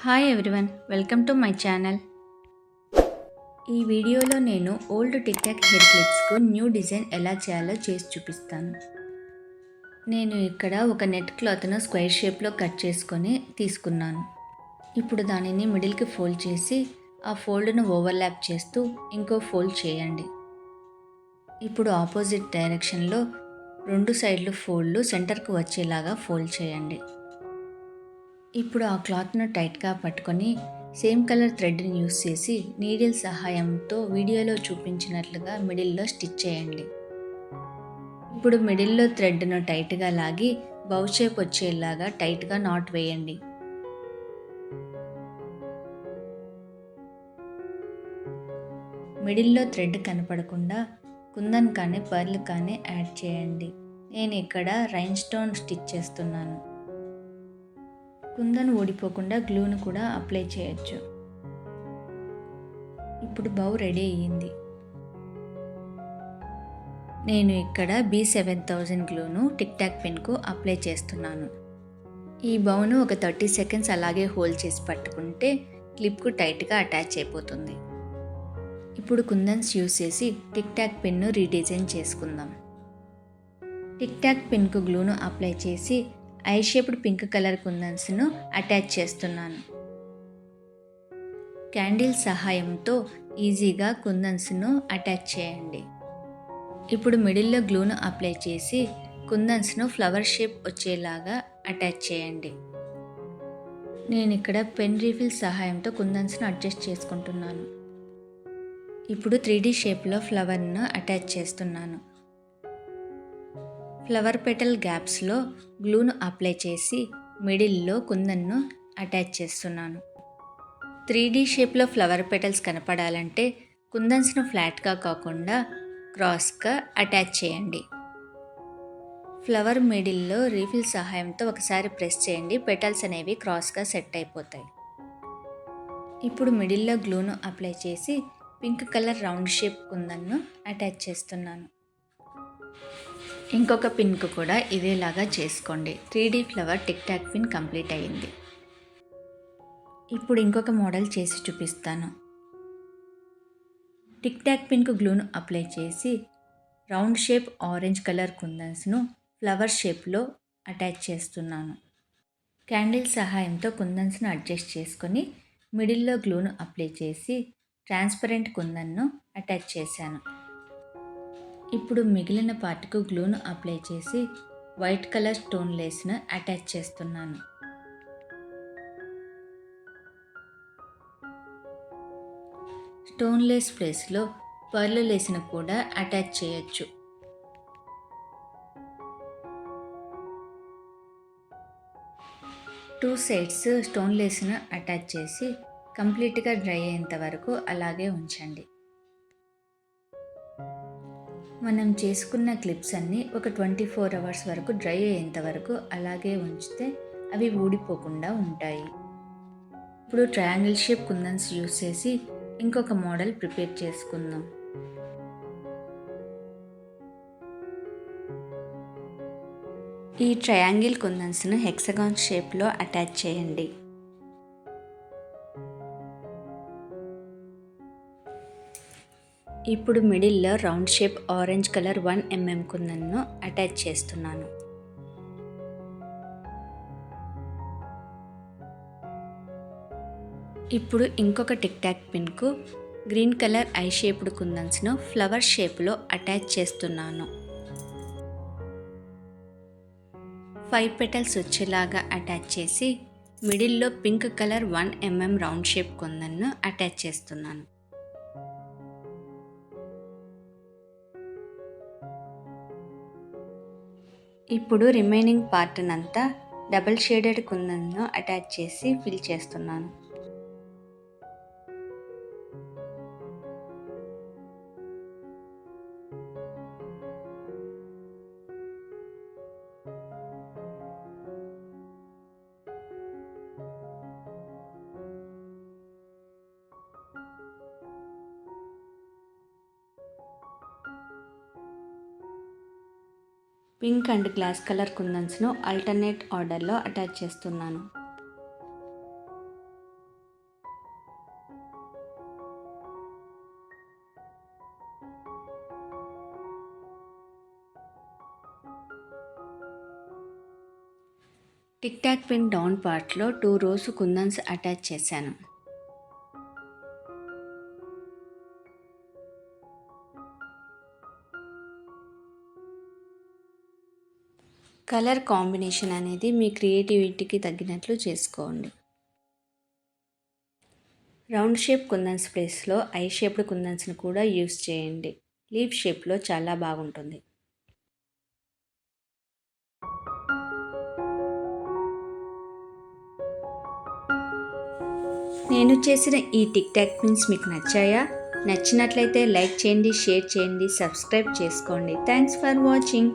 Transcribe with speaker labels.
Speaker 1: Hi everyone, welcome to my channel. ఈ వీడియోలో నేను ఓల్డ్ టిక్ టాక్ హెయిర్ క్లిప్స్కు న్యూ డిజైన్ ఎలా చేయాలో చేసి చూపిస్తాను. నేను ఇక్కడ ఒక నెట్ క్లాత్ను స్క్వేర్ షేప్లో కట్ చేసుకొని తీసుకున్నాను. ఇప్పుడు దానిని మిడిల్కి ఫోల్డ్ చేసి ఆ ఫోల్డ్ను ఓవర్లాప్ చేస్తూ ఇంకో ఫోల్డ్ చేయండి. ఇప్పుడు ఆపోజిట్ డైరెక్షన్లో రెండు సైడ్లు ఫోల్డ్లు సెంటర్కు వచ్చేలాగా ఫోల్డ్ చేయండి. ఇప్పుడు ఆ క్లాత్ను టైట్గా పట్టుకొని సేమ్ కలర్ థ్రెడ్ని యూస్ చేసి నీడిల్ సహాయంతో వీడియోలో చూపించినట్లుగా మిడిల్లో స్టిచ్ చేయండి. ఇప్పుడు మిడిల్లో థ్రెడ్ను టైట్గా లాగి బౌ షేప్ వచ్చేలాగా టైట్గా నాట్ వేయండి. మిడిల్లో థ్రెడ్ కనపడకుండా కుందన్ కానీ పర్ల్ కానీ యాడ్ చేయండి. నేను ఇక్కడ రైన్ స్టోన్ స్టిచ్ చేస్తున్నాను. కుందన్ ఊడిపోకుండా గ్లూను కూడా అప్లై చేయొచ్చు. ఇప్పుడు బౌ రెడీ అయ్యింది. నేను ఇక్కడ B7000 గ్లూను టిక్ టాక్ పిన్కు అప్లై చేస్తున్నాను. ఈ బౌను ఒక 30 సెకండ్స్ అలాగే హోల్డ్ చేసి పట్టుకుంటే క్లిప్కు టైట్గా అటాచ్ అయిపోతుంది. ఇప్పుడు కుందన్స్ యూస్ చేసి టిక్ టాక్ పిన్ను రీడిజైన్ చేసుకుందాం. టిక్ టాక్ పిన్కు గ్లూను అప్లై చేసి ఐ షేప్డ్ పింక్ కలర్ కుందన్స్ను అటాచ్ చేస్తున్నాను. క్యాండిల్ సహాయంతో ఈజీగా కుందన్స్ను అటాచ్ చేయండి. ఇప్పుడు మిడిల్లో గ్లూను అప్లై చేసి కుందన్స్ను ఫ్లవర్ షేప్ వచ్చేలాగా అటాచ్ చేయండి. నేను ఇక్కడ పెన్ రీఫిల్ సహాయంతో కుందన్స్ను అడ్జస్ట్ చేసుకుంటున్నాను. ఇప్పుడు 3D షేప్లో ఫ్లవర్ను అటాచ్ చేస్తున్నాను. ఫ్లవర్ పెటల్ గ్యాప్స్లో గ్లూను అప్లై చేసి మిడిల్లో కుందన్ను అటాచ్ చేస్తున్నాను. 3D షేప్లో ఫ్లవర్ పెటల్స్ కనపడాలంటే కుందన్స్ను ఫ్లాట్గా కాకుండా క్రాస్గా అటాచ్ చేయండి. ఫ్లవర్ మిడిల్లో రీఫిల్ సహాయంతో ఒకసారి ప్రెస్ చేయండి. పెటల్స్ అనేవి క్రాస్గా సెట్ అయిపోతాయి. ఇప్పుడు మిడిల్లో గ్లూను అప్లై చేసి పింక్ కలర్ రౌండ్ షేప్ కుందన్ను అటాచ్ చేస్తున్నాను. ఇంకొక పిన్కు కూడా ఇదేలాగా చేసుకోండి. 3D flower TikTok pin complete అయ్యింది. ఇప్పుడు ఇంకొక మోడల్ చేసి చూపిస్తాను. టిక్ టాక్ పిన్కు గ్లూను అప్లై చేసి రౌండ్ షేప్ ఆరెంజ్ కలర్ కుందన్స్ను ఫ్లవర్ షేప్లో అటాచ్ చేస్తున్నాను. క్యాండిల్ సహాయంతో కుందన్స్ను అడ్జస్ట్ చేసుకొని మిడిల్లో గ్లూను అప్లై చేసి ట్రాన్స్పరెంట్ కుందన్ను అటాచ్ చేశాను. ఇప్పుడు మిగిలిన పార్ట్కు గ్లూను అప్లై చేసి వైట్ కలర్ స్టోన్ లేస్ను అటాచ్ చేస్తున్నాను. స్టోన్ లేస్ ప్లేస్లో పర్ల్ లేస్ను కూడా అటాచ్ చేయొచ్చు. టూ సైడ్స్ స్టోన్ లేస్ను అటాచ్ చేసి కంప్లీట్గా డ్రై అయ్యేంత వరకు అలాగే ఉంచండి. మనం చేసుకున్న క్లిప్స్ అన్నీ ఒక 24 అవర్స్ వరకు డ్రై అయ్యేంత వరకు అలాగే ఉంచితే అవి ఊడిపోకుండా ఉంటాయి. ఇప్పుడు ట్రయాంగిల్ షేప్ కుందన్స్ యూస్ చేసి ఇంకొక మోడల్ ప్రిపేర్ చేసుకుందాం. ఈ ట్రయాంగిల్ కుందన్స్ను హెక్సగాన్ షేప్లో అటాచ్ చేయండి. ఇప్పుడు మిడిల్లో round shape orange colour 1 mm కుందన్ను అటాచ్ చేస్తున్నాను. ఇప్పుడు ఇంకొక టిక్ టాక్ పిన్కు గ్రీన్ కలర్ ఐ షేప్డ్ కుందన్స్ను ఫ్లవర్ షేప్లో అటాచ్ చేస్తున్నాను. 5 పెటల్స్ వచ్చేలాగా అటాచ్ చేసి మిడిల్లో pink colour 1 mm round shape కుందన్ను అటాచ్ చేస్తున్నాను. ఇప్పుడు రిమైనింగ్ పార్ట్నంతా డబల్ షేడెడ్ కుందన్ను అటాచ్ చేసి ఫిల్ చేస్తున్నాను. పింక్ అండ్ గ్లాస్ కలర్ కుందన్స్ను ఆల్టర్నేట్ ఆర్డర్లో అటాచ్ చేస్తున్నాను. టిక్ టాక్ పిన్ డౌన్ పార్ట్లో 2 రోస్ కుందన్స్ అటాచ్ చేశాను. కలర్ కాంబినేషన్ అనేది మీ క్రియేటివిటీకి తగ్గినట్లు చేసుకోండి. రౌండ్ షేప్ కుందన్స్ ప్లేస్లో ఐ షేప్డ్ కుందన్స్ని కూడా యూస్ చేయండి. లీఫ్ షేప్లో చాలా బాగుంటుంది. నేను చేసిన ఈ టిక్ టాక్ పిన్స్ మీకు నచ్చాయా? నచ్చినట్లయితే లైక్ చేయండి, షేర్ చేయండి, సబ్స్క్రైబ్ చేసుకోండి. Thanks for watching.